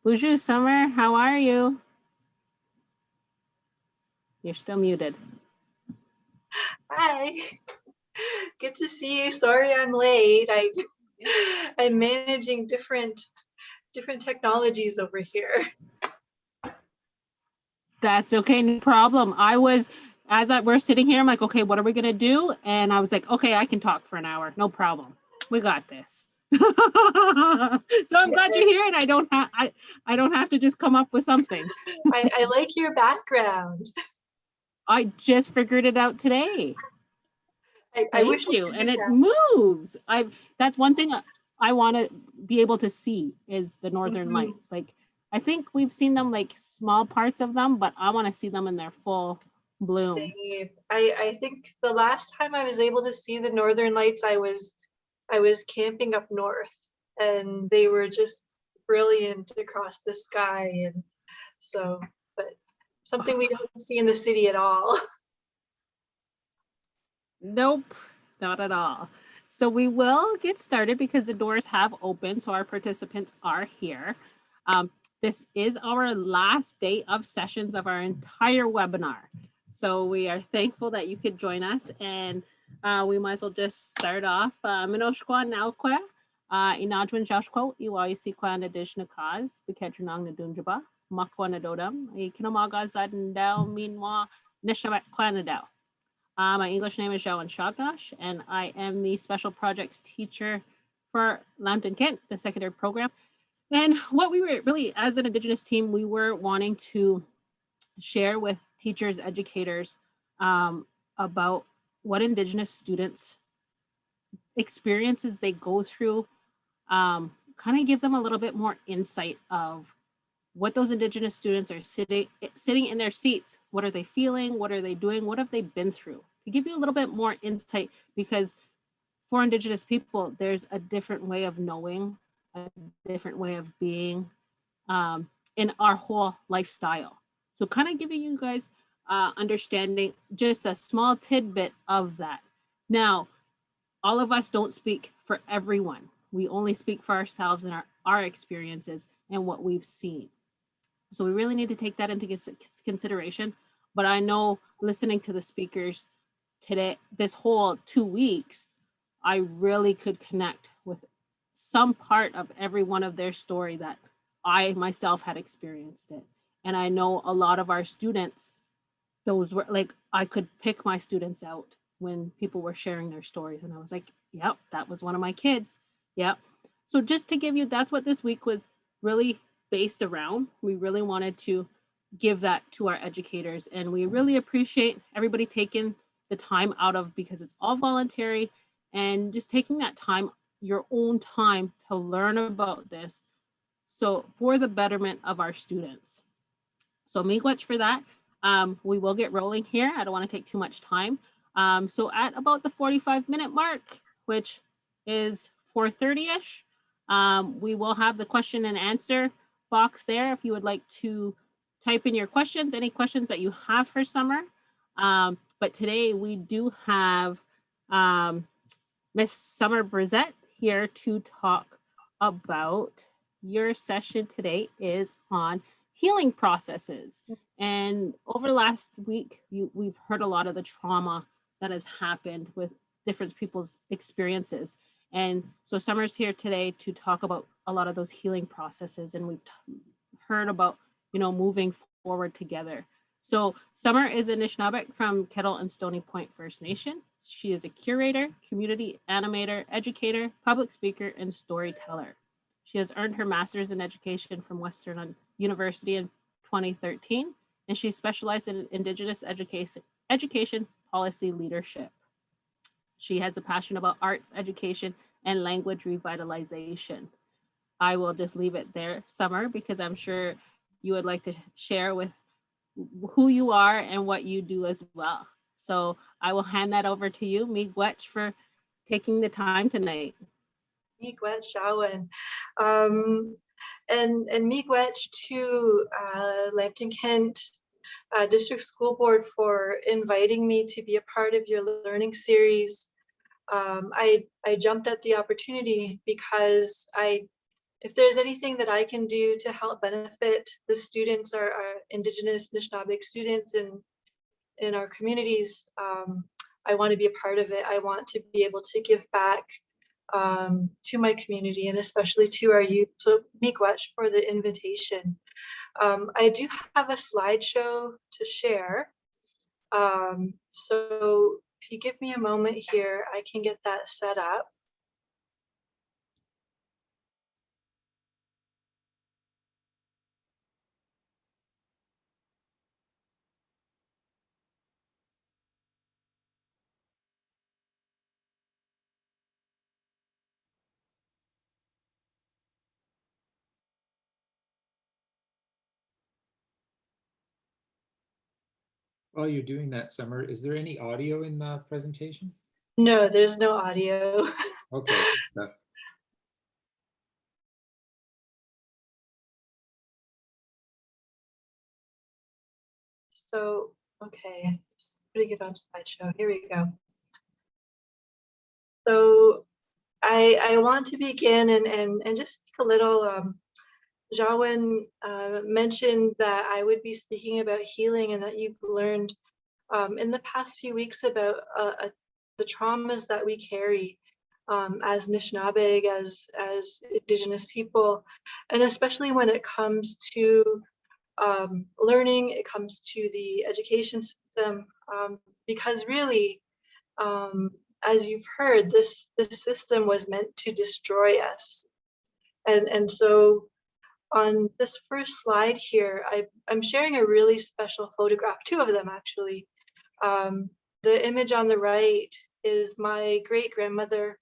Bonjour, Summer. How are you? You're still muted. Hi, good to see you. Sorry I'm late. I'm managing different technologies over here. That's okay, no problem. We're sitting here, I'm like, okay, what are we gonna do? And I was like, okay, I can talk for an hour, no problem. We got this. So I'm glad you're here, and I don't have to just come up with something. I like your background. I just figured it out today. I wish Thank I you. could do And it that. moves. That's one thing I want to be able to see is the Northern Mhm. Lights. Like, I think we've seen them, like small parts of them, but I want to see them in their full bloom. Same. I think the last time I was able to see the Northern Lights, I was camping up north, and they were just brilliant across the sky, and so, but something we don't see in the city at all. Nope, not at all. So we will get started because the doors have opened. So our participants are here. This is our last day of sessions of our entire webinar. So we are thankful that you could join us, and we might as well just start off. Minoshkwa naukwe, inadwin jashko, iwayisi kwa nadishna kaz, biketranang nadunjaba, makwa nadodam, ikinamaga zadendao minwa nishabat kwanadao. My English name is Joan Shognosh, and I am the special projects teacher for Lambton Kent, the secondary program. And what we were really, as an Indigenous team, we were wanting to share with teachers, educators about what Indigenous students experiences they go through, kind of give them a little bit more insight of what those Indigenous students are sitting in their seats. What are they feeling? What are they doing? What have they been through? To give you a little bit more insight, because for Indigenous people, there's a different way of knowing, a different way of being in our whole lifestyle. So kind of giving you guys understanding just a small tidbit of that. Now, all of us don't speak for everyone. We only speak for ourselves and our experiences and what we've seen. So we really need to take that into consideration. But I know listening to the speakers today, this whole 2 weeks, I really could connect with some part of every one of their story that I myself had experienced it. And I know a lot of our students, those were like, I could pick my students out when people were sharing their stories. And I was like, yep, that was one of my kids. Yep. So just to give you, that's what this week was really based around. We really wanted to give that to our educators. And we really appreciate everybody taking the time out of, because it's all voluntary, and just taking that time, your own time, to learn about this. So for the betterment of our students. So miigwech for that. We will get rolling here. I don't want to take too much time. So at about the 45-minute mark, which is 4:30ish, we will have the question and answer box there if you would like to type in your questions, any questions that you have for Summer. But today we do have Miss Summer Bressette here to talk about your session today is on healing processes. And over the last week, we've heard a lot of the trauma that has happened with different people's experiences. And so Summer's here today to talk about a lot of those healing processes. And we've heard about, moving forward together. So Summer is a Anishinaabe from Kettle and Stony Point First Nation. She is a curator, community animator, educator, public speaker, and storyteller. She has earned her master's in education from Western University in 2013, and she specialized in Indigenous education policy leadership. She has a passion about arts, education, and language revitalization. I will just leave it there, Summer, because I'm sure you would like to share with who you are and what you do as well. So I will hand that over to you, Miigwech, for taking the time tonight. Miigwech Shawan. And Miigwech to Lambton Kent District School Board for inviting me to be a part of your learning series. I jumped at the opportunity because I if there's anything that I can do to help benefit the students, our Indigenous Anishinaabeg students in our communities, I want to be a part of it. I want to be able to give back to my community and especially to our youth. So miigwech for the invitation. I do have a slideshow to share. So if you give me a moment here, I can get that set up. While you're doing that, Summer, is there any audio in the presentation? No, there's no audio. Okay. So, okay, it's pretty good on slideshow. Here we go. So I want to begin and just speak a little. Jawen mentioned that I would be speaking about healing and that you've learned in the past few weeks about the traumas that we carry as Anishinaabeg, as Indigenous people, and especially when it comes to learning, it comes to the education system, because really, as you've heard, this system was meant to destroy us. And so on this first slide here, I'm sharing a really special photograph, two of them actually. The image on the right is my great-grandmother,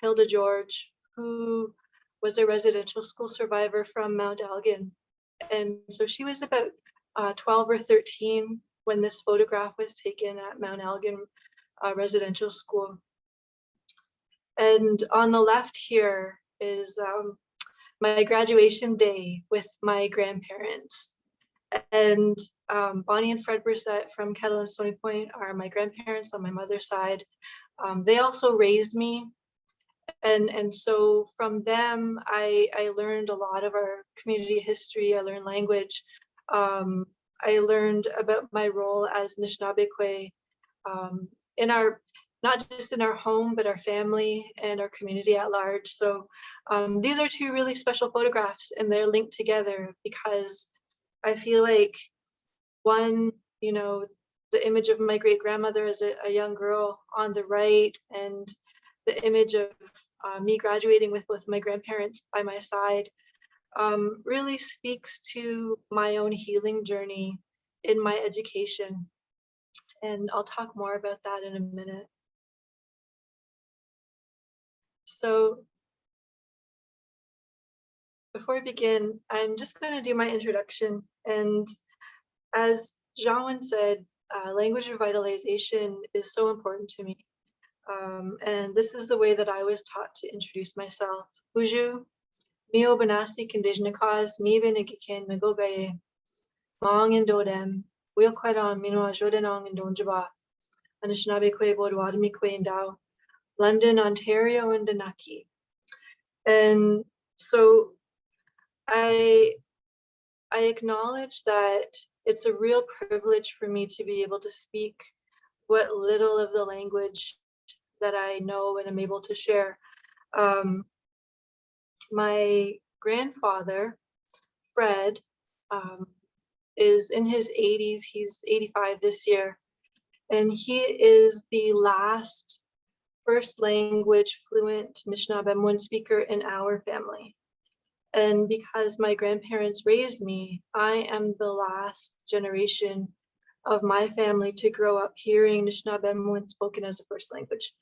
Hilda George, who was a residential school survivor from Mount Elgin. And so she was about 12 or 13 when this photograph was taken at Mount Elgin Residential School. And on the left here is my graduation day with my grandparents. And Bonnie and Fred Bressette from Kettle and Stony Point are my grandparents on my mother's side. They also raised me. And so from them, I learned a lot of our community history. I learned language. I learned about my role as Anishinaabe in our, not just in our home, but our family and our community at large. So these are two really special photographs, and they're linked together because I feel like one, you know, the image of my great grandmother as a young girl on the right, and the image of me graduating with both my grandparents by my side really speaks to my own healing journey in my education. And I'll talk more about that in a minute. So before I begin, I'm just going to do my introduction. And as Jawen said, language revitalization is so important to me. And this is the way that I was taught to introduce myself. Uju, Mio Banasi Conditionicause, Niven Ikiken Megogaye, Maong and Dodem, Wheel Quedon, Minoa Jodenong and Donjaba, Anishinaabe Kwe Bodwadami Kwe and Dao, London, Ontario, and Danaki. And so I acknowledge that it's a real privilege for me to be able to speak what little of the language that I know and am able to share. My grandfather, Fred, is in his 80s. He's 85 this year. And he is the last first language fluent Anishinaabe speaker in our family. And because my grandparents raised me, I am the last generation of my family to grow up hearing Anishinaabe spoken as a first language.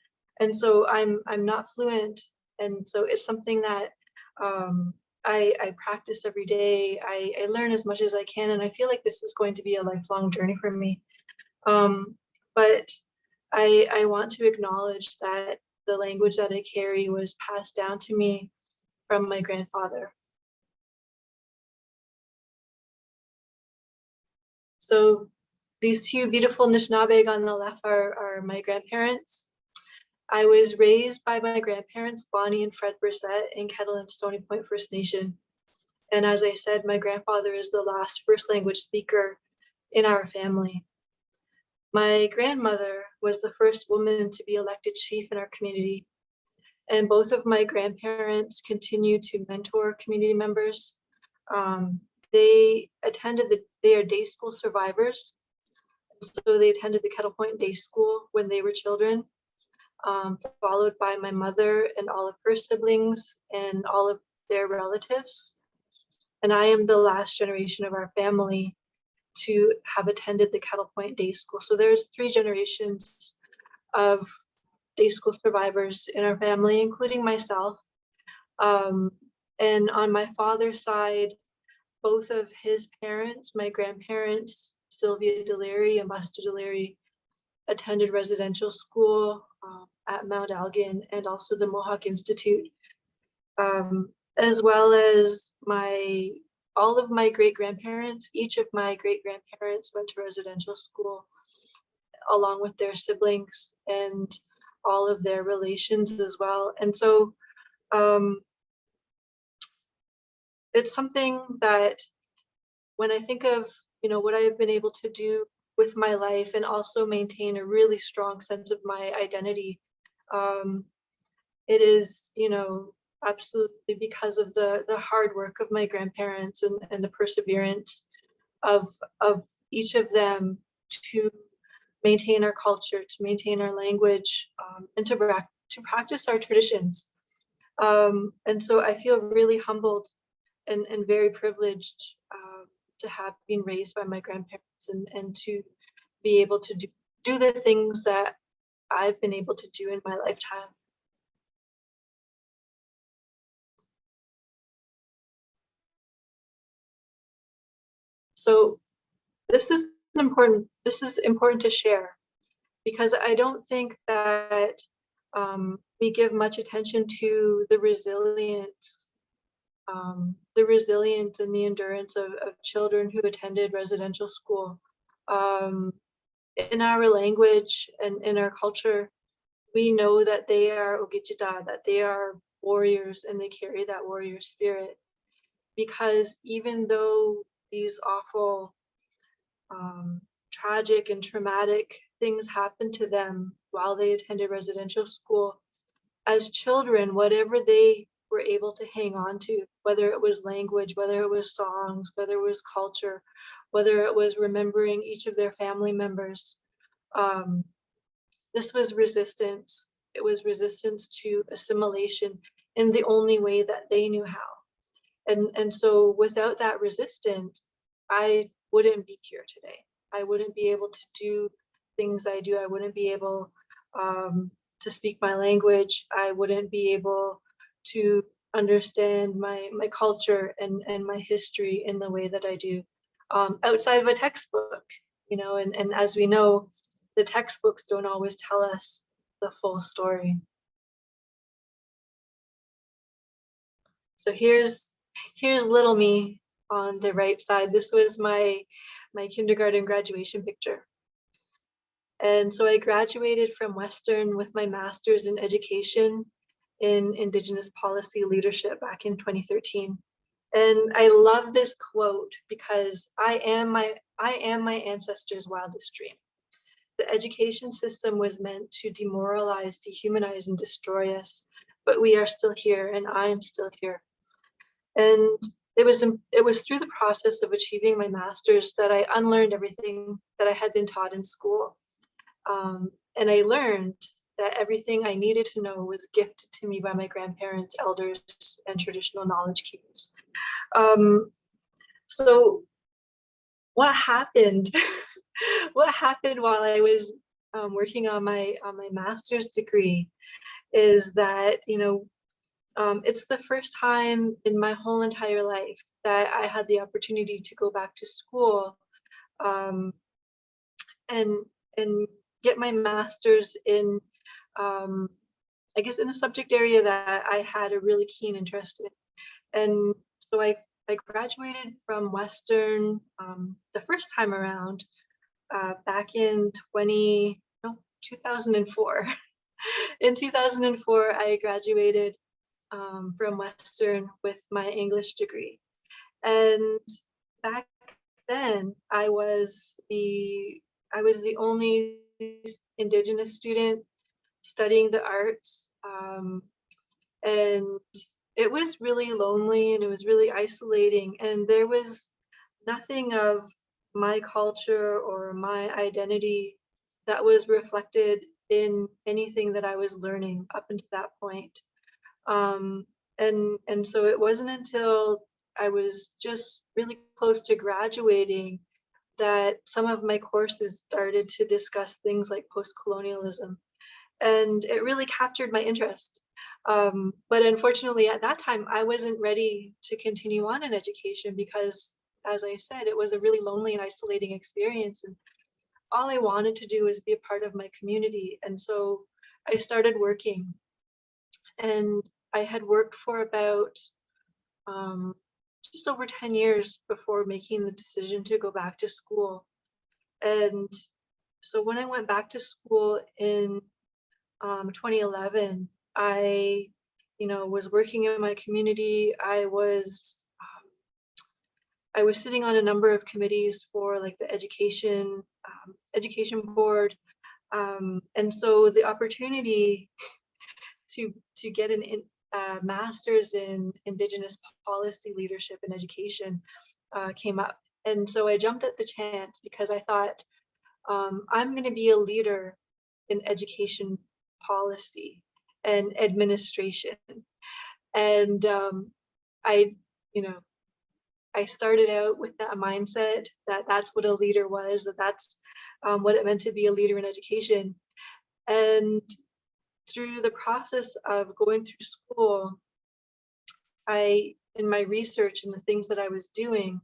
And so I'm not fluent. And so it's something that I practice every day. I learn as much as I can, and I feel like this is going to be a lifelong journey for me. But I want to acknowledge that the language that I carry was passed down to me from my grandfather. So these two beautiful Anishinaabe on the left are my grandparents. I was raised by my grandparents, Bonnie and Fred Bressette, in Kettle and Stony Point First Nation. And as I said, my grandfather is the last first language speaker in our family. My grandmother was the first woman to be elected chief in our community. And both of my grandparents continue to mentor community members. They are day school survivors. So they attended the Kettle Point Day School when they were children, followed by my mother and all of her siblings and all of their relatives. And I am the last generation of our family to have attended the Kettle Point Day School. So there's 3 generations of day school survivors in our family, including myself. And on my father's side, both of his parents, my grandparents, Sylvia Delary and Buster Delary, attended residential school at Mount Elgin and also the Mohawk Institute, as well as all of my great-grandparents. Each of my great-grandparents went to residential school along with their siblings and all of their relations as well. And so it's something that when I think of, what I have been able to do with my life and also maintain a really strong sense of my identity, it is, absolutely because of the hard work of my grandparents and the perseverance of each of them to maintain our culture, to maintain our language, and to practice our traditions. And so I feel really humbled and very privileged to have been raised by my grandparents and to be able to do the things that I've been able to do in my lifetime. So this is important to share, because I don't think that we give much attention to the resilience and the endurance of children who attended residential school. In our language and in our culture, we know that they are Ogijida, that they are warriors, and they carry that warrior spirit. Because even though these awful, tragic and traumatic things happened to them while they attended residential school, as children, whatever they were able to hang on to, whether it was language, whether it was songs, whether it was culture, whether it was remembering each of their family members, this was resistance. It was resistance to assimilation in the only way that they knew how. And so without that resistance, I wouldn't be here today. I wouldn't be able to do things I do. I wouldn't be able to speak my language. I wouldn't be able to understand my culture and my history in the way that I do outside of a textbook, and as we know, the textbooks don't always tell us the full story. So here's little me on the right side. This was my kindergarten graduation picture. And so I graduated from Western with my master's in education in Indigenous policy leadership back in 2013. And I love this quote because I am my ancestors' wildest dream. The education system was meant to demoralize, dehumanize, and destroy us, but we are still here, and I am still here. And it was through the process of achieving my master's that I unlearned everything that I had been taught in school. And I learned that everything I needed to know was gifted to me by my grandparents, elders, and traditional knowledge keepers. So what happened? What happened while I was working on my master's degree is that, it's the first time in my whole entire life that I had the opportunity to go back to school and get my master's in, I guess, in a subject area that I had a really keen interest in. And so I graduated from Western the first time around back in 2004. In 2004, I graduated from Western with my English degree. And back then, I was the only Indigenous student studying the arts. And it was really lonely and it was really isolating. And there was nothing of my culture or my identity that was reflected in anything that I was learning up until that point. And so it wasn't until I was just really close to graduating that some of my courses started to discuss things like post-colonialism, and it really captured my interest. But unfortunately, at that time, I wasn't ready to continue on in education because, as I said, it was a really lonely and isolating experience. And all I wanted to do was be a part of my community. And so I started working, and I had worked for about just over 10 years before making the decision to go back to school. And so when I went back to school in 2011, I, was working in my community. I was sitting on a number of committees for like the education board, and so the opportunity to get a master's in Indigenous policy leadership and education came up, and so I jumped at the chance because I thought I'm going to be a leader in education policy and administration. And I started out with that mindset that that's what a leader was, that's what it meant to be a leader in education. And through the process of going through school, in my research and the things that I was doing,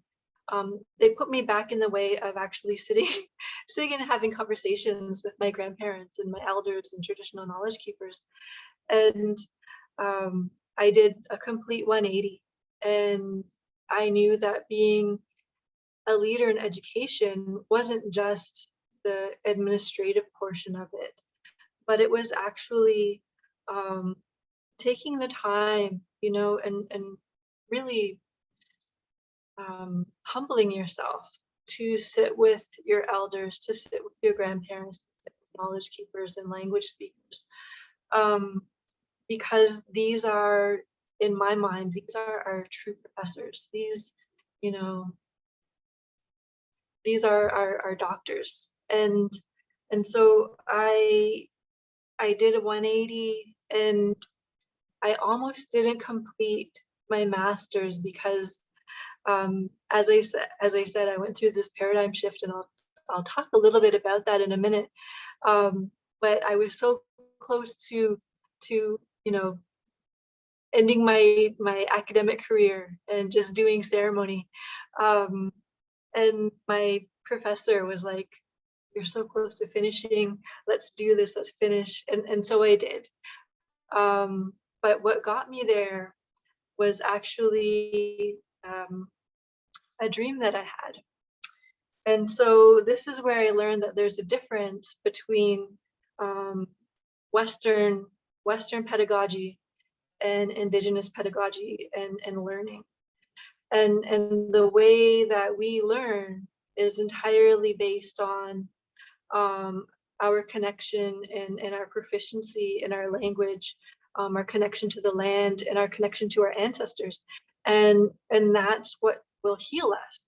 they put me back in the way of actually sitting and having conversations with my grandparents and my elders and traditional knowledge keepers. And I did a complete 180. And I knew that being a leader in education wasn't just the administrative portion of it, but it was actually taking the time, and really humbling yourself to sit with your elders, to sit with your grandparents, to sit with knowledge keepers and language speakers, because these are, in my mind, these are our true professors. These are our doctors. And so I did a 180, and I almost didn't complete my master's because as I said, I went through this paradigm shift, and I'll talk a little bit about that in a minute. But I was so close to ending my academic career and just doing ceremony. And my professor was like, "You're so close to finishing. Let's do this. Let's finish." And so I did. But what got me there was actually a dream that I had. And so this is where I learned that there's a difference between Western pedagogy and Indigenous pedagogy and learning. And the way that we learn is entirely based on our connection and our proficiency in our language, our connection to the land, and our connection to our ancestors. And that's what will heal us,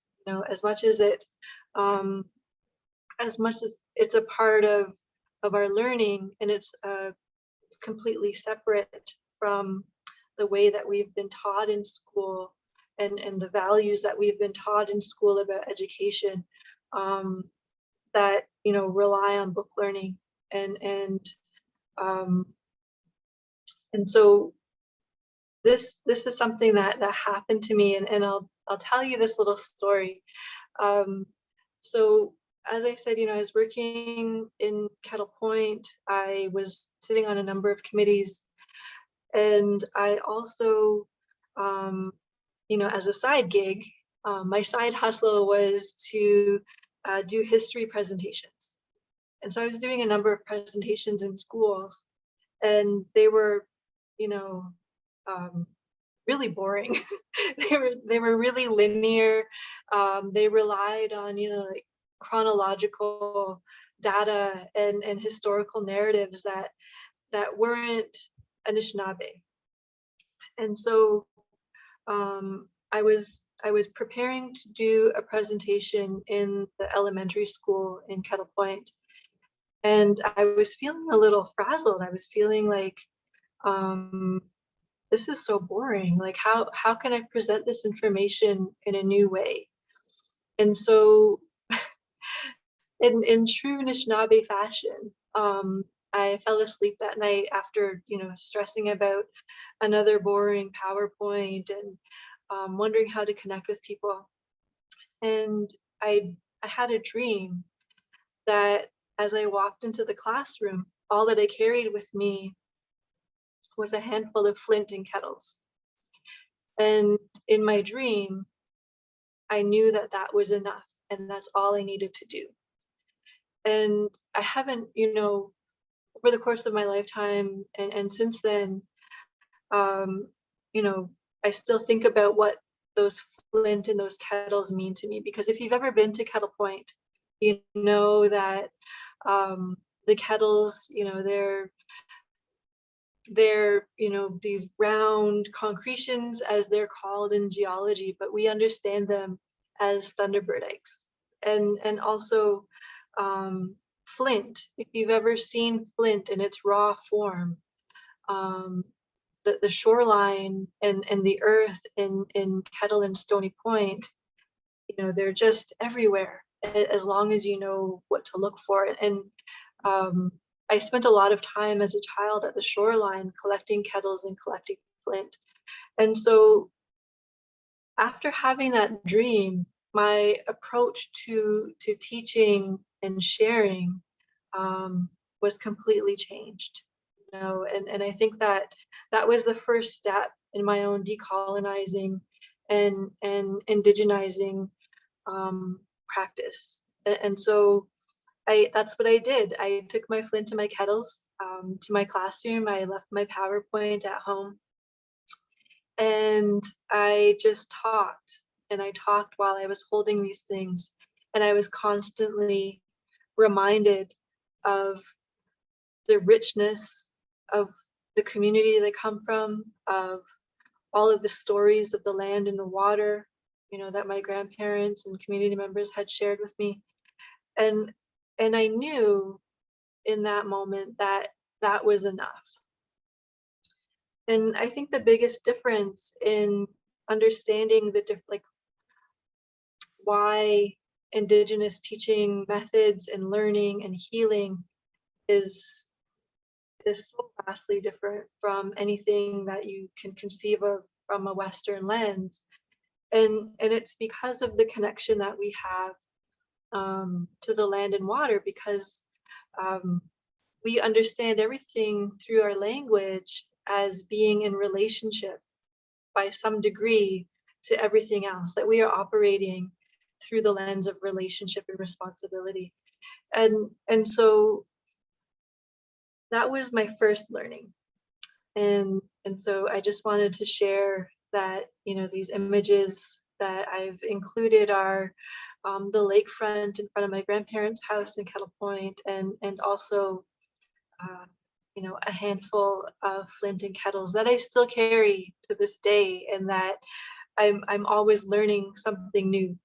as much as it's a part of our learning, and it's completely separate from the way that we've been taught in school and the values that we've been taught in school about education, that rely on book learning. And so this is something that happened to me, and I'll tell you this little story. So as I said, I was working in Kettle Point. I was sitting on a number of committees, and I also, as a side gig, my side hustle was to do history presentations. And so I was doing a number of presentations in schools, and they were, really boring. They were really linear. They relied on, like chronological data and historical narratives that weren't Anishinaabe. And so I was preparing to do a presentation in the elementary school in Kettle Point, and I was feeling a little frazzled. I was feeling like, this is so boring. Like, how can I present this information in a new way? And so, in true Anishinaabe fashion, I fell asleep that night after, stressing about another boring PowerPoint and wondering how to connect with people. And I had a dream that as I walked into the classroom, all that I carried with me was a handful of flint and kettles. And in my dream, I knew that that was enough and that's all I needed to do. And I haven't, over the course of my lifetime and since then, I still think about what those flint and those kettles mean to me, because if you've ever been to Kettle Point, you know that the kettles, they're these round concretions, as they're called in geology, but we understand them as thunderbird eggs. And also flint. If you've ever seen flint in its raw form, the shoreline and the earth in Kettle and Stony Point, they're just everywhere as long as you know what to look for. And I spent a lot of time as a child at the shoreline collecting kettles and collecting flint. And so after having that dream, my approach to teaching and sharing was completely changed. And I think that was the first step in my own decolonizing and indigenizing practice. And so that's what I did. I took my flint and my kettles to my classroom. I left my PowerPoint at home, and I just talked. And I talked while I was holding these things, and I was constantly reminded of the richness of the community that I come from, of all of the stories of the land and the water, that my grandparents and community members had shared with me. And I knew in that moment that that was enough. And I think the biggest difference in understanding why Indigenous teaching methods and learning and healing is so vastly different from anything that you can conceive of from a Western lens. And it's because of the connection that we have to the land and water, because we understand everything through our language as being in relationship by some degree to everything else, that we are operating through the lens of relationship and responsibility. And so that was my first learning. And so I just wanted to share that, these images that I've included are the lakefront in front of my grandparents' house in Kettle Point, and also, a handful of flint and kettles that I still carry to this day, and that I'm always learning something new,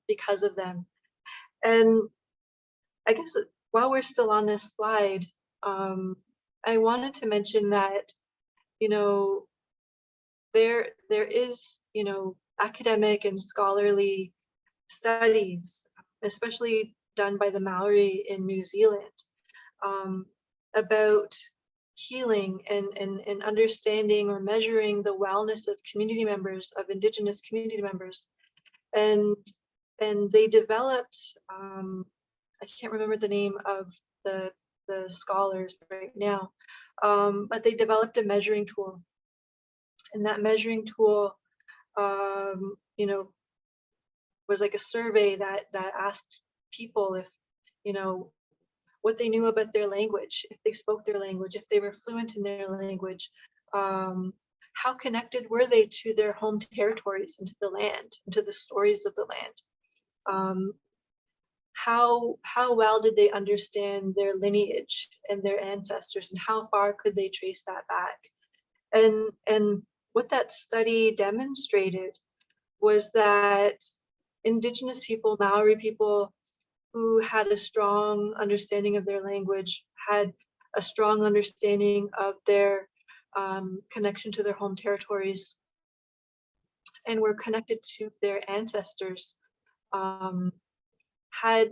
because of them. And I guess while we're still on this slide, I wanted to mention that, there is, academic and scholarly studies, especially done by the Maori in New Zealand, about healing and understanding or measuring the wellness of community members, of Indigenous community members. And they developed, I can't remember the name of the scholars right now, but they developed a measuring tool. And that measuring tool, was like a survey that asked people if, what they knew about their language, if they spoke their language, if they were fluent in their language, how connected were they to their home territories and to the land, and to the stories of the land. How well did they understand their lineage and their ancestors, and how far could they trace that back? And what that study demonstrated was that Indigenous people, Maori people, who had a strong understanding of their language, had a strong understanding of their connection to their home territories, and were connected to their ancestors, had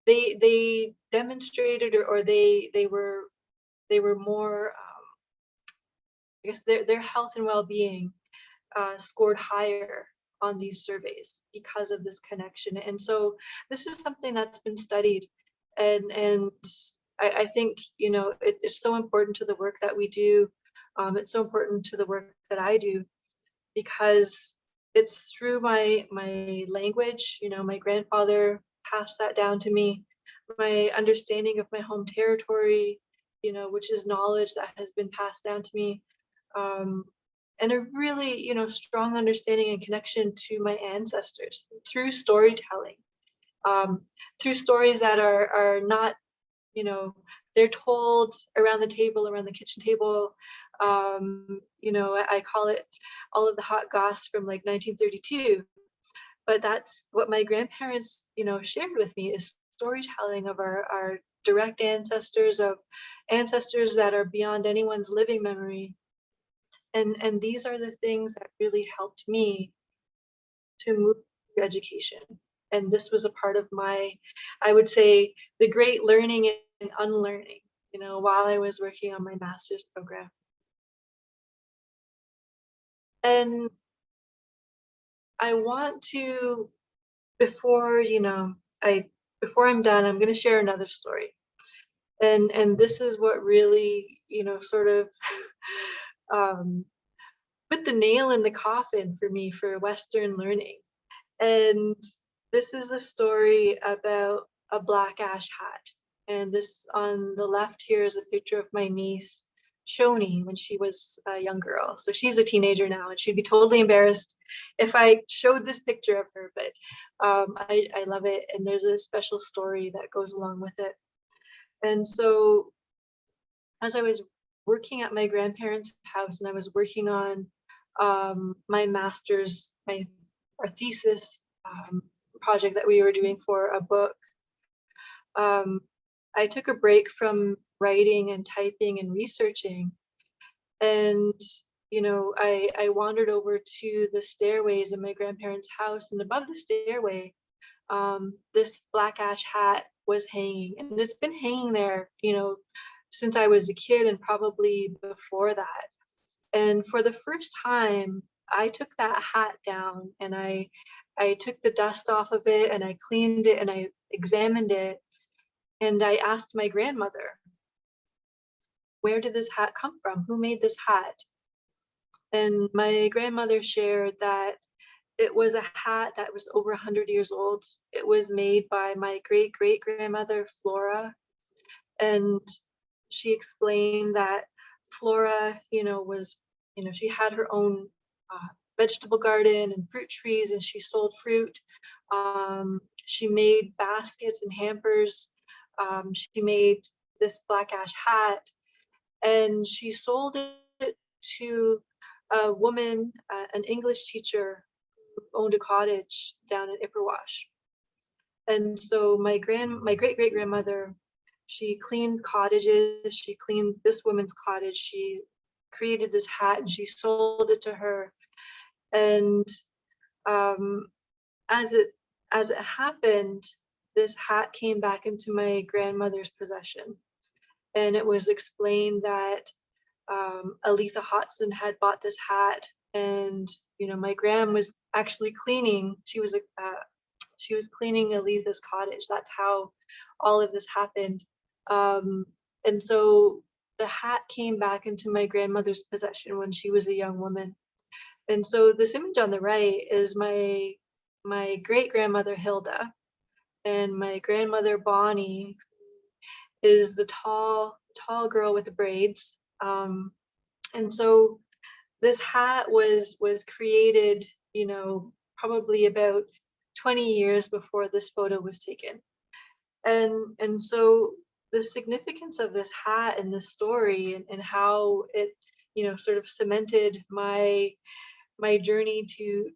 they demonstrated, or they were more, I guess their health and well-being scored higher on these surveys because of this connection. And so this is something that's been studied, and I think, you know, it's so important to the work that we do. It's so important to the work that I do, because it's through my language. You know, my grandfather passed that down to me, my understanding of my home territory, you know, which is knowledge that has been passed down to me, and a really, you know, strong understanding and connection to my ancestors through storytelling, through stories that are not, you know, they're told around the table, around the kitchen table. You know, I call it all of the hot goss from like 1932, but that's what my grandparents, you know, shared with me, is storytelling of our direct ancestors, of ancestors that are beyond anyone's living memory. And these are the things that really helped me to move through education. And this was a part of my, I would say, the great learning and unlearning, you know, while I was working on my master's program. And I want to, before, you know, before I'm done, I'm going to share another story. And this is what really, you know, sort of put the nail in the coffin for me for Western learning. And this is a story about a black ash hat. And this, on the left here, is a picture of my niece, Shoni, when she was a young girl. So she's a teenager now, and she'd be totally embarrassed if I showed this picture of her, but I love it. And there's a special story that goes along with it. And so as I was working at my grandparents' house, and I was working on my master's, our thesis project that we were doing for a book, I took a break from writing and typing and researching, and you know, I wandered over to the stairways in my grandparents' house, and above the stairway, this black ash hat was hanging, and it's been hanging there, you know, since I was a kid, and probably before that. And for the first time, I took that hat down, and I took the dust off of it, and I cleaned it, and I examined it, and I asked my grandmother, where did this hat come from? Who made this hat? And my grandmother shared that it was a hat that was over 100 years old. It was made by my great-great-grandmother, Flora. And she explained that Flora, you know, was, you know, she had her own vegetable garden and fruit trees, and she sold fruit. She made baskets and hampers. She made this black ash hat, and she sold it to a woman, an English teacher, who owned a cottage down in Ipperwash. And so my great-great-grandmother, she cleaned cottages, she cleaned this woman's cottage, she created this hat, and she sold it to her. And as it happened, this hat came back into my grandmother's possession. And it was explained that Aletha Hodson had bought this hat, and you know, my gram was actually cleaning. She was cleaning Aletha's cottage. That's how all of this happened. And so the hat came back into my grandmother's possession when she was a young woman. And so this image on the right is my great grandmother Hilda and my grandmother Bonnie, is the tall girl with the braids. And so this hat was created, you know, probably about 20 years before this photo was taken. And so the significance of this hat and this story and how it, you know, sort of cemented my journey to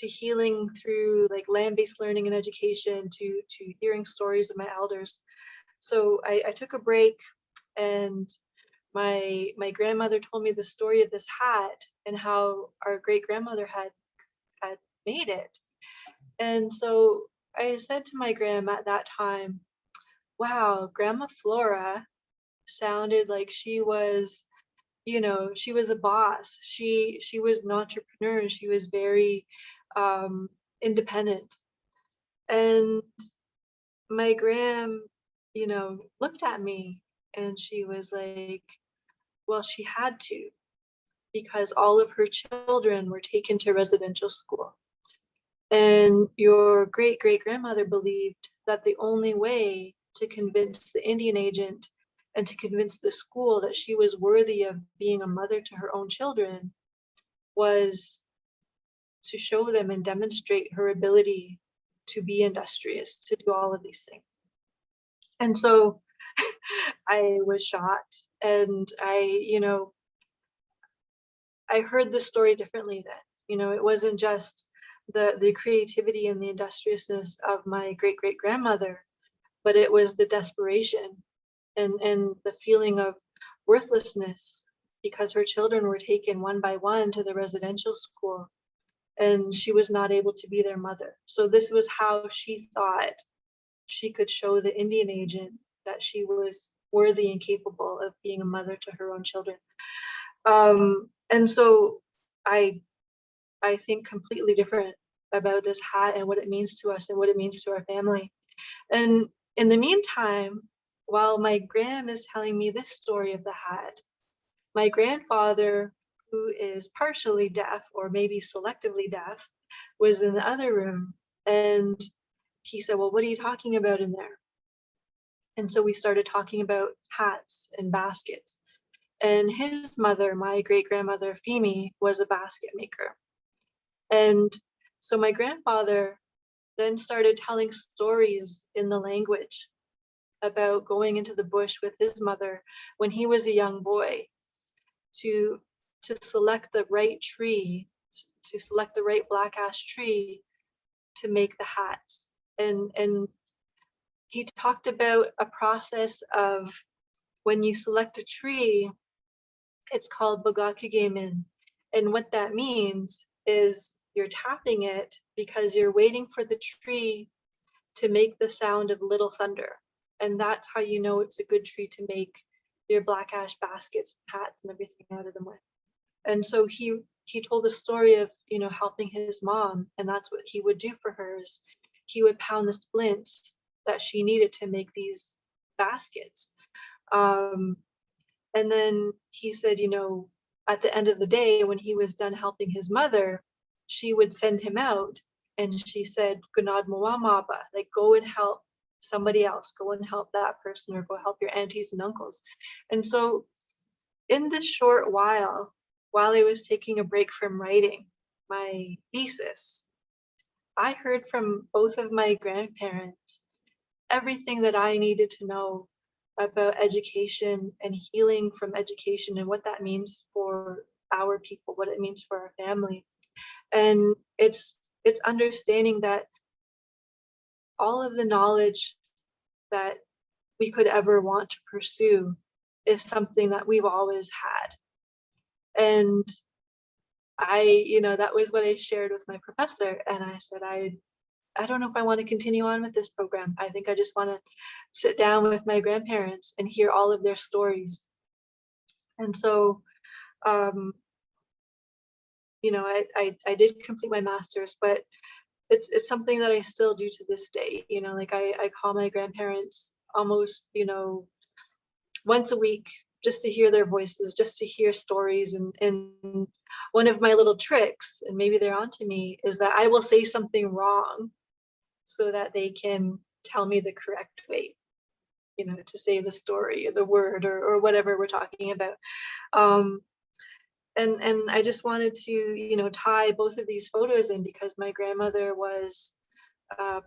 healing through like land-based learning and education, to hearing stories of my elders. So I took a break, and my grandmother told me the story of this hat and how our great grandmother had made it. And so I said to my grandma at that time, wow, Grandma Flora sounded like she was, you know, she was a boss. She was an entrepreneur. She was very independent. And my gram, you know, looked at me and she was like, well, she had to, because all of her children were taken to residential school. And your great grandmother believed that the only way to convince the Indian agent and to convince the school that she was worthy of being a mother to her own children was to show them and demonstrate her ability to be industrious, to do all of these things. And so I was shocked, and I heard the story differently then. You know, it wasn't just the creativity and the industriousness of my great grandmother, but it was the desperation and the feeling of worthlessness, because her children were taken one by one to the residential school and she was not able to be their mother. So this was how she thought she could show the Indian agent that she was worthy and capable of being a mother to her own children. And so I think completely different about this hat and what it means to us and what it means to our family. And in the meantime, while my gran is telling me this story of the hat, my grandfather, who is partially deaf or maybe selectively deaf, was in the other room. And he said, well, what are you talking about in there? And so we started talking about hats and baskets. And his mother, my great grandmother, Femi, was a basket maker. And so my grandfather then started telling stories in the language about going into the bush with his mother when he was a young boy to select the right tree, to select the right black ash tree to make the hats. And he talked about a process of when you select a tree, it's called bagakigemin. And what that means is you're tapping it because you're waiting for the tree to make the sound of little thunder. And that's how you know it's a good tree to make your black ash baskets, hats, and everything out of them with. And so he told the story of, you know, helping his mom, and that's what he would do for her, is he would pound the splints that she needed to make these baskets. And then he said, you know, at the end of the day, when he was done helping his mother, she would send him out, and she said, "Gunad Muamaba," like go and help somebody else, go and help that person, or go help your aunties and uncles. And so in this short while I was taking a break from writing my thesis, I heard from both of my grandparents everything that I needed to know about education and healing from education and what that means for our people, what it means for our family. And it's understanding that all of the knowledge that we could ever want to pursue is something that we've always had. And that was what I shared with my professor. And I said, I don't know if I want to continue on with this program. I think I just want to sit down with my grandparents and hear all of their stories. And so, I did complete my master's, but it's something that I still do to this day. You know, like I call my grandparents almost, once a week, just to hear their voices, just to hear stories. And one of my little tricks, and maybe they're onto me, is that I will say something wrong so that they can tell me the correct way, you know, to say the story or the word or whatever we're talking about. And I just wanted to, you know, tie both of these photos in, because my grandmother was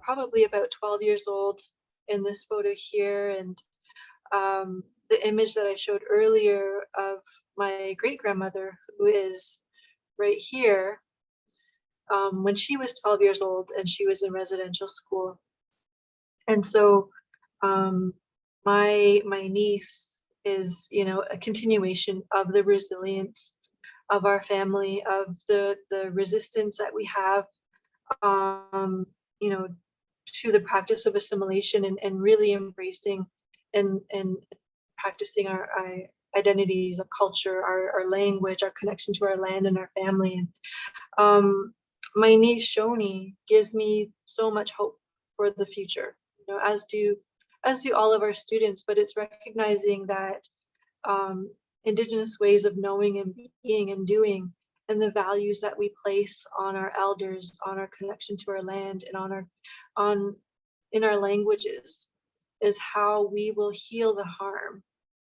probably about 12 years old in this photo here. And the image that I showed earlier of my great grandmother, who is right here, when she was 12 years old and she was in residential school. And so my niece is, you know, a continuation of the resilience of our family, of the resistance that we have, you know, to the practice of assimilation, and really embracing and practicing our identities, our culture, our language, our connection to our land and our family. And my niece Shoni gives me so much hope for the future, you know, as do all of our students. But it's recognizing that Indigenous ways of knowing and being and doing, and the values that we place on our elders, on our connection to our land, and in our languages, is how we will heal the harm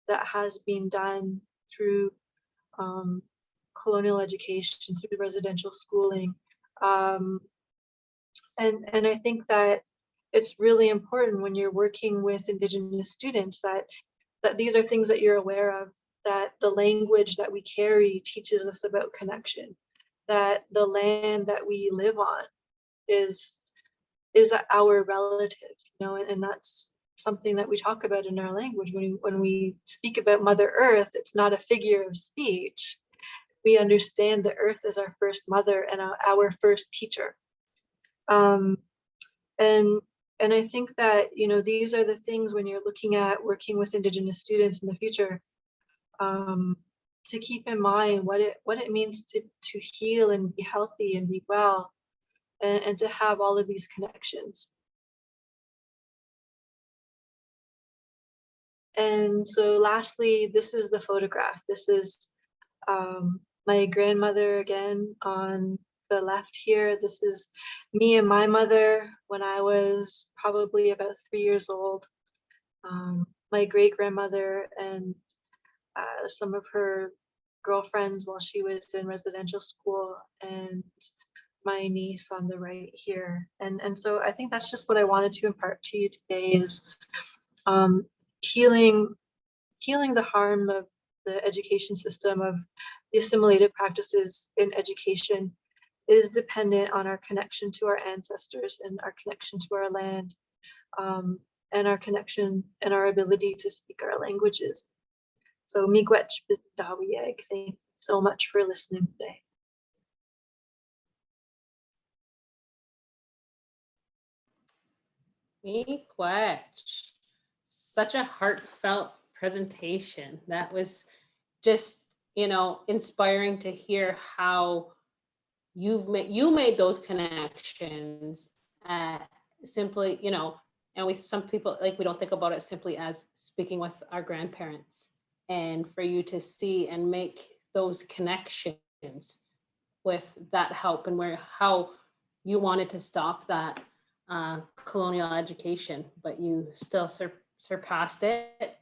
that has been done through colonial education, through residential schooling. And I think that it's really important when you're working with Indigenous students that these are things that you're aware of, that the language that we carry teaches us about connection, that the land that we live on is our relative, you know, and that's something that we talk about in our language. When we speak about Mother Earth, it's not a figure of speech. We understand the earth as our first mother and our first teacher. And I think that, you know, these are the things, when you're looking at working with Indigenous students in the future, to keep in mind what it means to heal and be healthy and be well, and to have all of these connections. And so lastly, this is the photograph. This is my grandmother again on the left here. This is me and my mother when I was probably about 3 years old. My great grandmother and some of her girlfriends while she was in residential school, and my niece on the right here. And so I think that's just what I wanted to impart to you today, is healing the harm of the education system, of the assimilated practices in education, is dependent on our connection to our ancestors and our connection to our land, and our connection and our ability to speak our languages. So miigwech bisdawiyeg. Thank you so much for listening today. Miigwech. Such a heartfelt presentation. That was just, you know, inspiring to hear how you made those connections, simply, you know, and with some people, like, we don't think about it simply as speaking with our grandparents, and for you to see and make those connections with that help, and how you wanted to stop that colonial education, but you still surpassed it,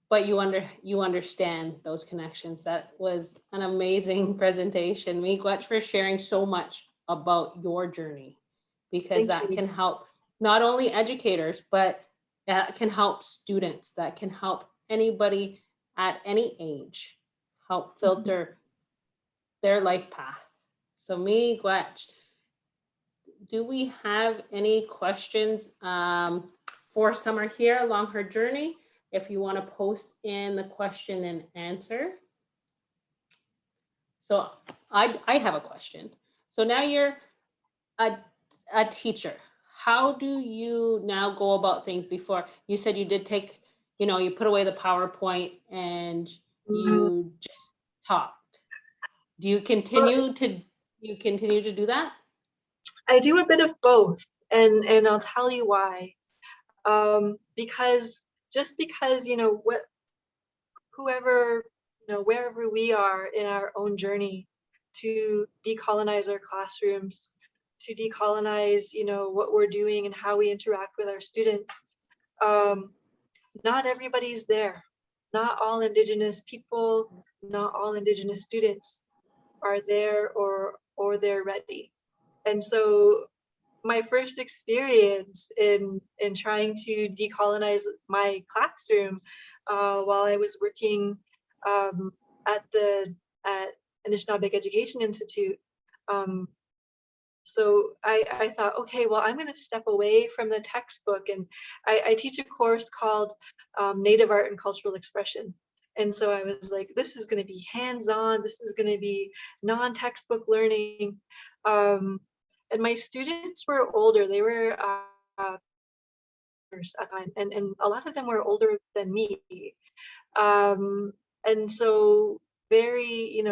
but you understand those connections. That was an amazing presentation. Miigwech, for sharing so much about your journey, because that can help not only educators, but that can help students, that can help anybody at any age, help filter their life path. So Miigwech, do we have any questions for Summer here along her journey? If you want to post in the question and answer. So I have a question. So now you're a teacher. How do you now go about things? Before, you said you did take, you know, you put away the PowerPoint and you just talked. Do you continue to do that? I do a bit of both, and I'll tell you why. Because you know, whoever, you know, wherever we are in our own journey to decolonize our classrooms, decolonize, what we're doing and how we interact with our students. Not everybody's there. Not all Indigenous people, not all Indigenous students are there or they're ready. And so my first experience in trying to decolonize my classroom while I was working at Anishinaabe Education Institute. So I thought, okay, well, I'm going to step away from the textbook, and I teach a course called Native Art and Cultural Expression. And so I was like, this is going to be hands-on. This is going to be non-textbook learning. And my students were older. They were at the time, and a lot of them were older than me. And so very,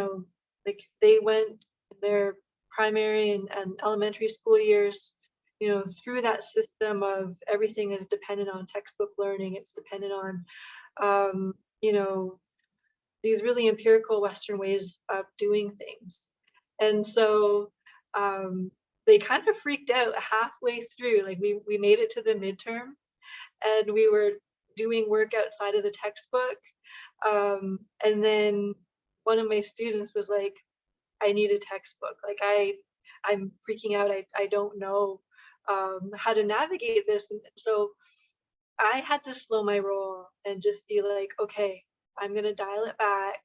like they went their primary and elementary school years, through that system of everything is dependent on textbook learning. It's dependent on, these really empirical Western ways of doing things. And so they kind of freaked out halfway through. Like we made it to the midterm and we were doing work outside of the textbook. And then one of my students was like, I need a textbook. Like I'm freaking out. I don't know how to navigate this. And so I had to slow my roll and just be like, okay, I'm going to dial it back,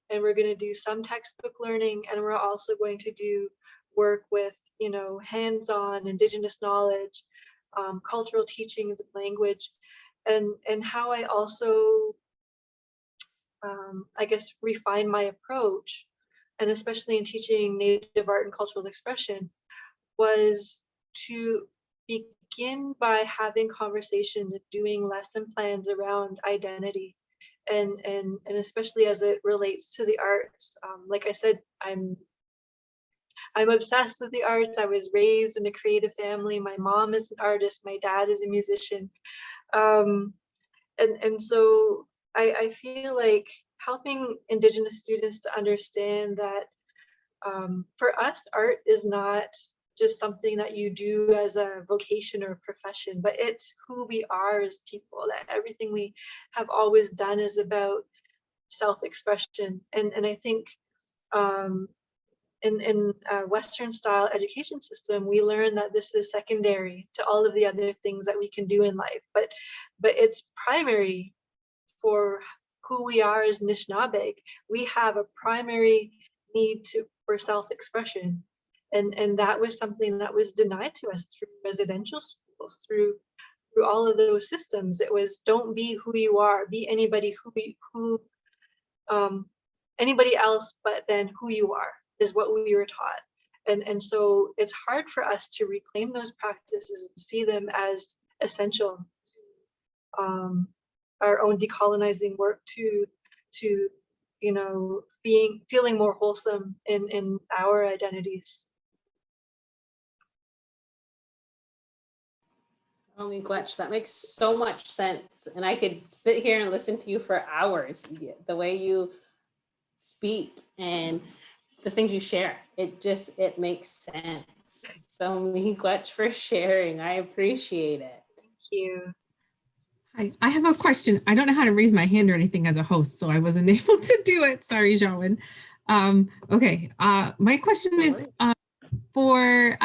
and we're going to do some textbook learning, and we're also going to do work with, hands-on Indigenous knowledge, cultural teachings, language, and how I also, I guess, refine my approach, and especially in teaching Native art and cultural expression, was to begin by having conversations and doing lesson plans around identity, and especially as it relates to the arts. Like I said, I'm obsessed with the arts. I was raised in a creative family. My mom is an artist. My dad is a musician. And so I feel like helping Indigenous students to understand that for us, art is not just something that you do as a vocation or a profession, but it's who we are as people, that everything we have always done is about self-expression. And I think in a Western style education system, we learn that this is secondary to all of the other things that we can do in life, but it's primary for who we are as Anishinaabe. We have a primary need for self-expression. And that was something that was denied to us through residential schools, through all of those systems. It was, don't be who you are, be anybody anybody else, but then who you are is what we were taught. And so it's hard for us to reclaim those practices and see them as essential. Our own decolonizing work to feeling more wholesome in our identities. Oh my gosh, that makes so much sense. And I could sit here and listen to you for hours. The way you speak and the things you share, it makes sense. So miigwech for sharing. I appreciate it. Thank you. Hi, I have a question. I don't know how to raise my hand or anything as a host, so I wasn't able to do it. Sorry, Jawan. Okay, my question is for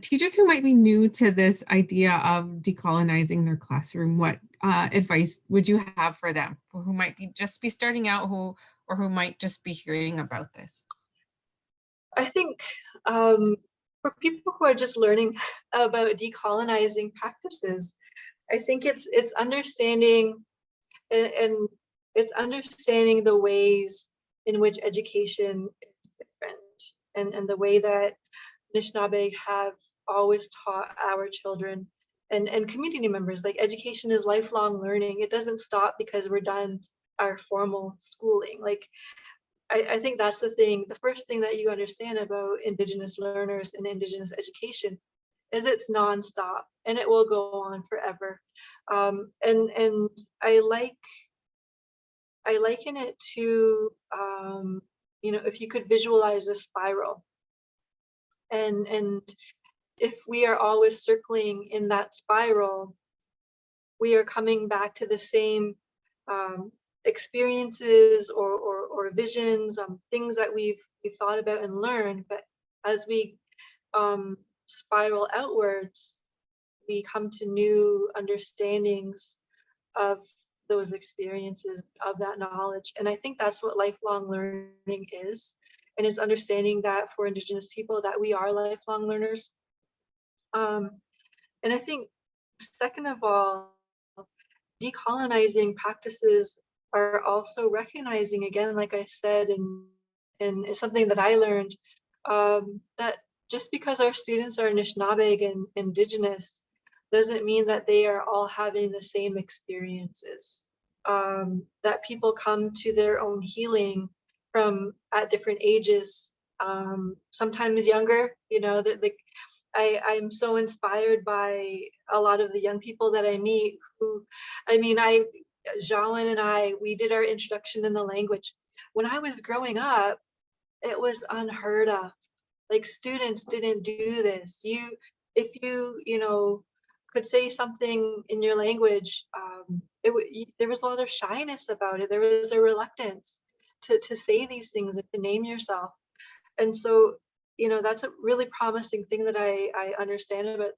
teachers who might be new to this idea of decolonizing their classroom, what advice would you have for them, for who might just be starting out, or who might just be hearing about this? I think for people who are just learning about decolonizing practices, I think it's understanding and it's understanding the ways in which education is different, and the way that Anishinaabe have always taught our children and community members. Like, education is lifelong learning. It doesn't stop because we're done our formal schooling. Like, I think that's the thing. The first thing that you understand about Indigenous learners and Indigenous education is it's nonstop and it will go on forever. And I liken it to, if you could visualize a spiral, and if we are always circling in that spiral, we are coming back to the same experiences or visions, things that we've thought about and learned. But as we spiral outwards, we come to new understandings of those experiences, of that knowledge. And I think that's what lifelong learning is. And it's understanding that for Indigenous people that we are lifelong learners. And I think, second of all, decolonizing practices are also recognizing, again, like I said, and it's something that I learned, that just because our students are Anishinaabe and Indigenous doesn't mean that they are all having the same experiences. That people come to their own healing from at different ages, sometimes younger, you know, that I'm so inspired by a lot of the young people that I meet who, I mean, Jawan and I, we did our introduction in the language. When I was growing up, it was unheard of. Like, students didn't do this. If you know, could say something in your language, there was a lot of shyness about it. There was a reluctance to say these things and to name yourself. And so, you know, that's a really promising thing that I understand about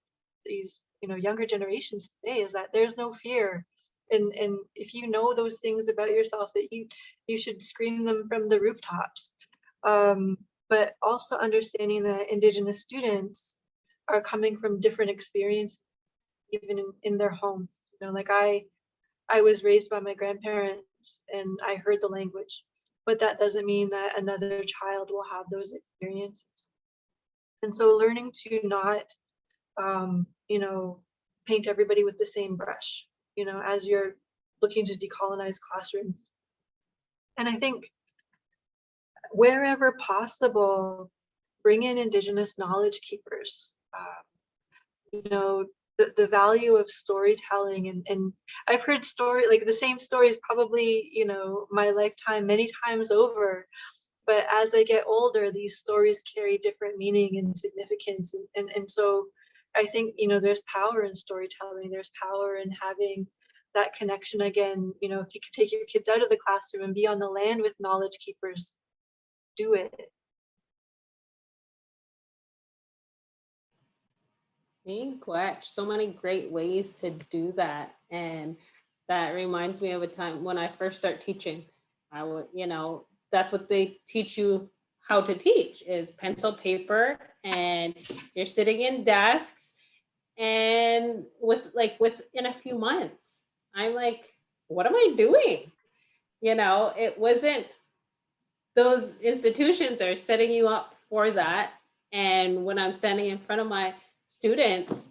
these, you know, younger generations today, is that there's no fear. And if you know those things about yourself, that you should scream them from the rooftops. But also understanding that Indigenous students are coming from different experiences, even in their home. You know, like I was raised by my grandparents and I heard the language, but that doesn't mean that another child will have those experiences. And so learning to not, you know, paint everybody with the same brush, you know, as you're looking to decolonize classrooms. And I think wherever possible, bring in Indigenous knowledge keepers. You know, the value of storytelling, and I've heard like the same stories probably, you know, my lifetime many times over. But as I get older, these stories carry different meaning and significance. And so I think, you know, there's power in storytelling. There's power in having that connection again. You know, if you could take your kids out of the classroom and be on the land with knowledge keepers, do it. Gosh, so many great ways to do that. And that reminds me of a time when I first started teaching. I would, you know, that's what they teach you how to teach, is pencil, paper, and you're sitting in desks. And within a few months, I'm like, what am I doing? You know, it wasn't, those institutions are setting you up for that. And when I'm standing in front of my students,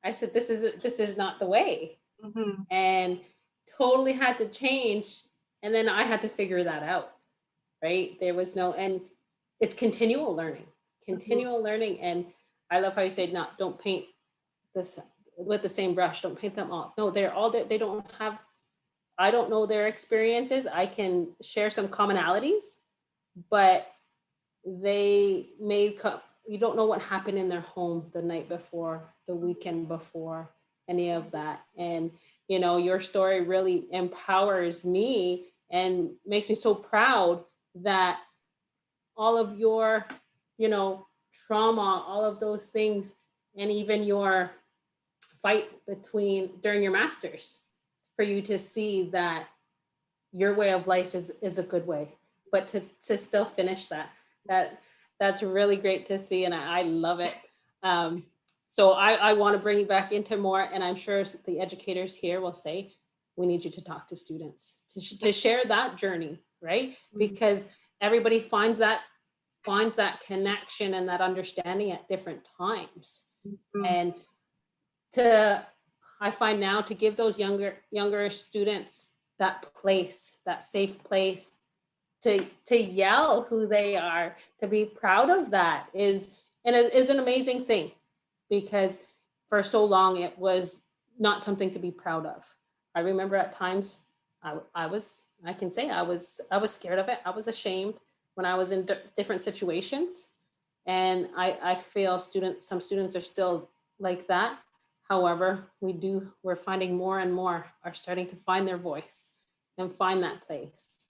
I said, this is not the way. Mm-hmm. And totally had to change. And then I had to figure that out, right? There was no, and it's continual learning. And I love how you say, don't paint this with the same brush, don't paint them all. No, they're all, they don't have, I don't know their experiences. I can share some commonalities, but they may come, you don't know what happened in their home the night before, the weekend before, any of that. And, you know, your story really empowers me and makes me so proud that all of your, you know, trauma, all of those things, and even your fight during your master's, for you to see that your way of life is a good way, but to still finish that's really great to see, and I love it. So I want to bring you back into more, and I'm sure the educators here will say, we need you to talk to students, to share that journey, right? Because everybody finds that connection and that understanding at different times. And I find now to give those younger students that place, that safe place to yell who they are, to be proud of that is an amazing thing, because for so long it was not something to be proud of. I remember at times I was scared of it. I was ashamed when I was in different situations. And I feel some students are still like that. However, we're finding more and more are starting to find their voice and find that place.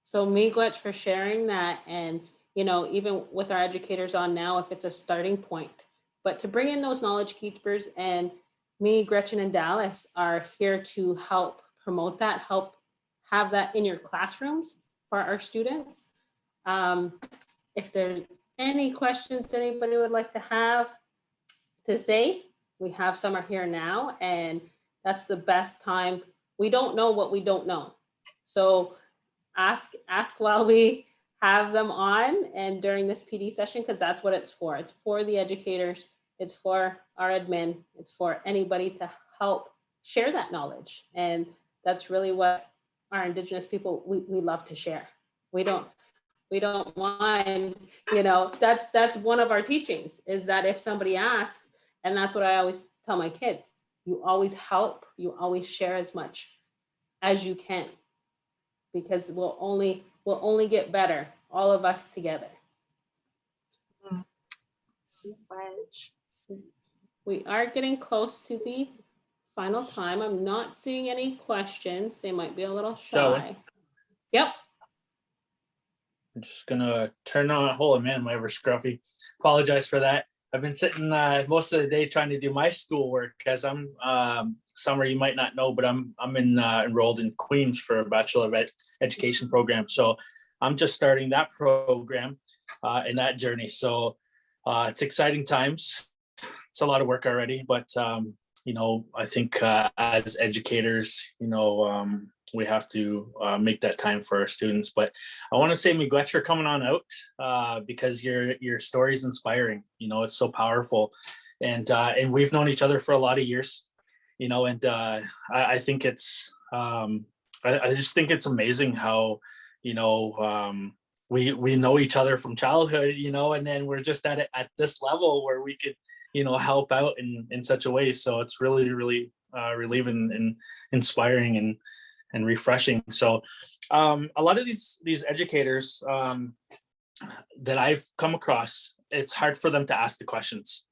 So miigwech for sharing that. And, you know, even with our educators on now, if it's a starting point, but to bring in those knowledge keepers, and me, Gretchen, and Dallas are here to help promote that, help have that in your classrooms for our students. If there's any questions anybody would like to have to say, we have some are here now, and that's the best time. We don't know what we don't know. So ask while we have them on and during this PD session, because that's what it's for. It's for the educators, it's for our admin, it's for anybody to help share that knowledge. And that's really what our Indigenous people, we love to share. We don't mind, you know, that's one of our teachings, is that if somebody asks, and that's what I always tell my kids, you always help, you always share as much as you can, because we'll only get better, all of us together. We are getting close to the final time. I'm not seeing any questions. They might be a little shy. Yep. I'm just gonna turn on. Holy man, am I ever scruffy? Apologize for that. I've been sitting most of the day trying to do my schoolwork, because I'm Summer, you might not know, but I'm enrolled in Queens for a Bachelor of Education program. So I'm just starting that program in that journey. So it's exciting times. It's a lot of work already, but you know, I think as educators, you know, we have to make that time for our students. But I want to say miigwech for coming on out, because your story is inspiring. You know, it's so powerful, and we've known each other for a lot of years. You know, and I think it's I just think it's amazing how, you know, we know each other from childhood. You know, and then we're just at this level where we could, you know, help out in such a way. So it's really relieving and inspiring and refreshing. So a lot of these educators that I've come across, it's hard for them to ask the questions.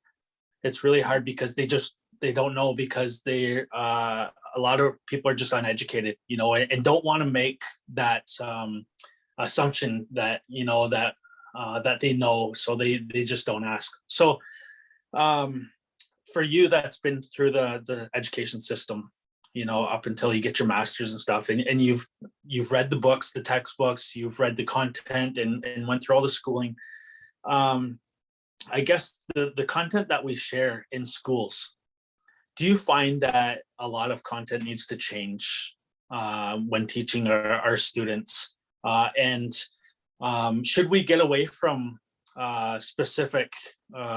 It's really hard because they don't know, because they a lot of people are just uneducated, you know, and don't want to make that assumption that, you know, that they know, so they just don't ask. So for you, that's been through the education system, you know, up until you get your master's and stuff, and you've read the books, the textbooks, you've read the content, and went through all the schooling. I guess the content that we share in schools, do you find that a lot of content needs to change when teaching our students? And should we get away from specific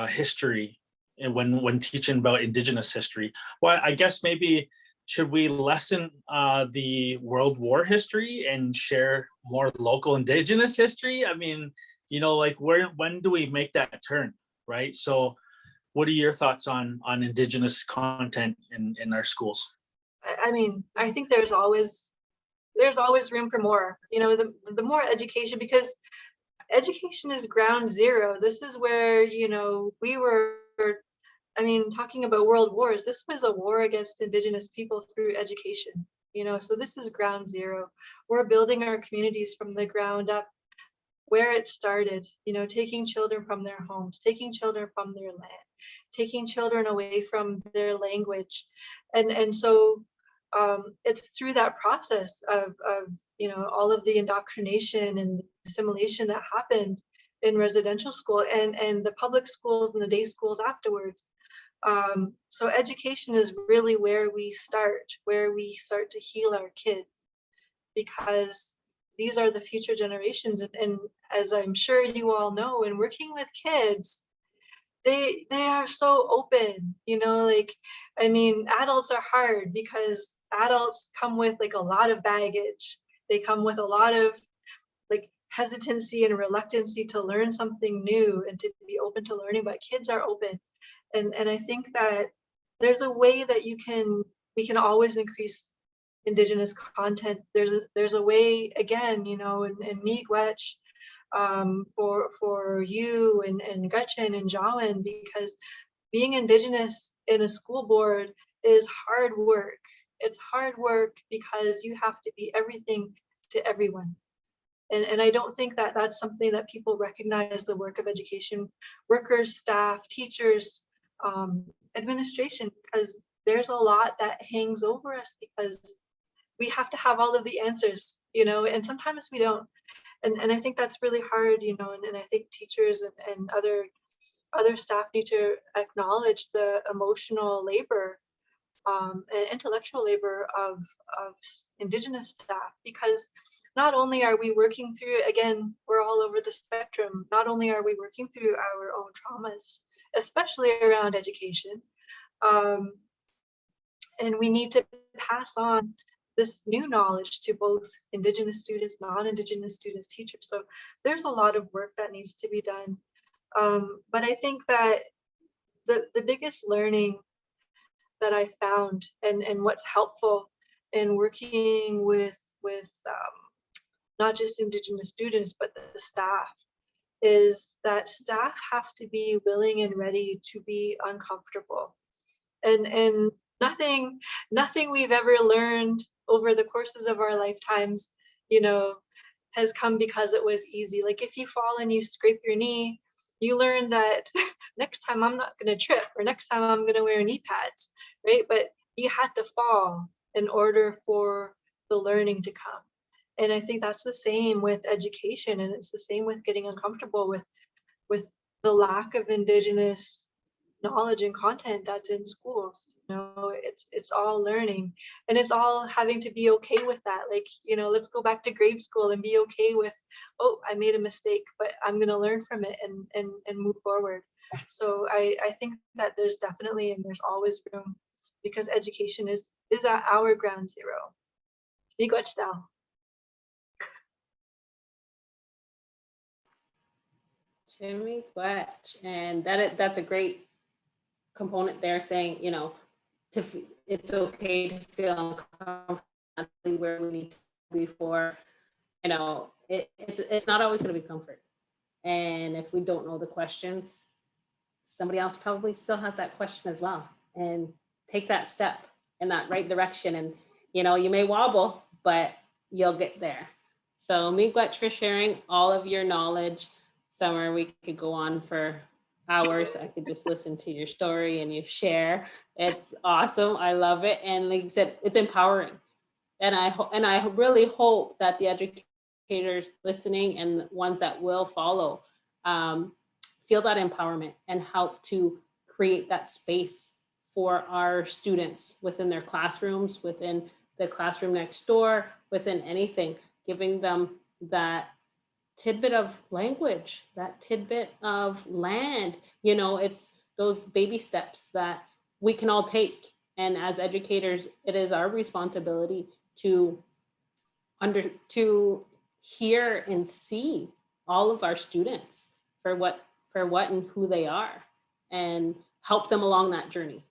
history when teaching about Indigenous history? Well, I guess maybe should we lessen the World War history and share more local Indigenous history? I mean, you know, like when do we make that turn, right? So what are your thoughts on Indigenous content in our schools? I mean, I think there's always room for more, you know, the more education, because education is ground zero. This is where, you know, I mean, talking about world wars, this was a war against Indigenous people through education, you know, so this is ground zero. We're building our communities from the ground up, where it started, you know, taking children from their homes, taking children from their land, taking children away from their language. And so it's through that process of, you know, all of the indoctrination and assimilation that happened in residential school and the public schools and the day schools afterwards. So education is really where we start to heal our kids, because these are the future generations. And as I'm sure you all know, in working with kids, they are so open, you know, like, I mean, adults are hard because adults come with like a lot of baggage. They come with a lot of like hesitancy and reluctancy to learn something new and to be open to learning, but kids are open. And I think that there's a way that we can always increase Indigenous content. There's a way, again, you know, and miigwech, for you and Gretchen and Jawan, because being Indigenous in a school board is hard work. It's hard work because you have to be everything to everyone. And I don't think that that's something that people recognize the work of education workers, staff, teachers, administration, because there's a lot that hangs over us because we have to have all of the answers, you know, and sometimes we don't. And I think that's really hard, you know, and I think teachers and other staff need to acknowledge the emotional labor and intellectual labor of Indigenous staff, because not only are we working through, again, we're all over the spectrum, not only are we working through our own traumas, especially around education, and we need to pass on this new knowledge to both Indigenous students, non-Indigenous students, teachers. So there's a lot of work that needs to be done. But I think that the biggest learning that I found and what's helpful in working with not just Indigenous students, but the staff, is that staff have to be willing and ready to be uncomfortable. And nothing we've ever learned over the courses of our lifetimes, you know, has come because it was easy. Like if you fall and you scrape your knee, you learn that next time I'm not going to trip, or next time I'm going to wear knee pads, right? But you had to fall in order for the learning to come. And I think that's the same with education, and it's the same with getting uncomfortable with the lack of Indigenous knowledge and content that's in schools. You know, it's all learning, and it's all having to be okay with that. Like, you know, let's go back to grade school and be okay with, oh, I made a mistake, but I'm going to learn from it and move forward. So I think that there's definitely, and there's always room, because education is at our ground zero. Miigwech Dao. Jimmy Quetch, and that's a great component there, saying, you know, it's okay to feel uncomfortable where we need to be for, you know, it's not always going to be comfort. And if we don't know the questions, somebody else probably still has that question as well, and take that step in that right direction. And, you know, you may wobble, but you'll get there. So miigwech for sharing all of your knowledge. Summer, we could go on for hours. I could just listen to your story and you share. It's awesome. I love it. And like you said, it's empowering. And I really hope that the educators listening and ones that will follow feel that empowerment and help to create that space for our students within their classrooms, within the classroom next door, within anything, giving them that tidbit of language, that tidbit of land. You know, it's those baby steps that we can all take. And as educators, it is our responsibility to hear and see all of our students for what and who they are, and help them along that journey.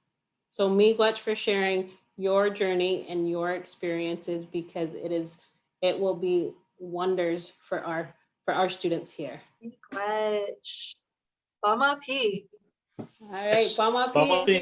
So miigwech for sharing your journey and your experiences, because it will be wonders for our students here. Miigwech. Bama P. All right, Yes, Bama Bama P. P.